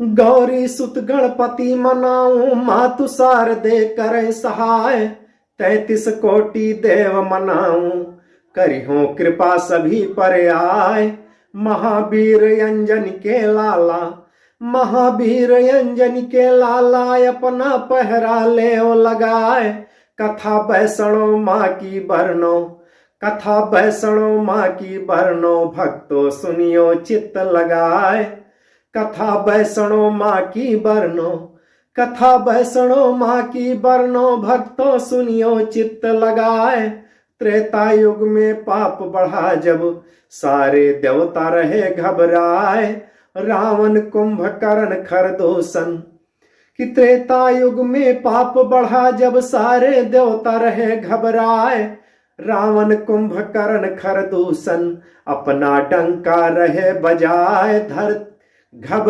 गौरी सुत गणपति मनाऊं, मातु शारदे करे सहाय। 33 कोटि देव मनाऊं, करिहो कृपा सभी पर आए। महावीर अंजन के लाला, महावीर अंजन के लाला, अपना पहरा ले लगाए। कथा वैष्णो माँ की बरनो, कथा वैष्णो माँ की बरनो, भक्तो सुनियो चित्त लगाए। कथा वैष्णो माँ की बरनो, कथा वैष्णो माँ की बरनो, भक्तों सुनियो चित्त लगाए। त्रेता युग में पाप बढ़ा जब, सारे देवता रहे घबराए। रावण कुंभकर्ण खरदूषण, कि त्रेता युग में पाप बढ़ा जब, सारे देवता रहे घबराए। रावण कुंभकर्ण खरदूषण, अपना डंका रहे बजाए। घब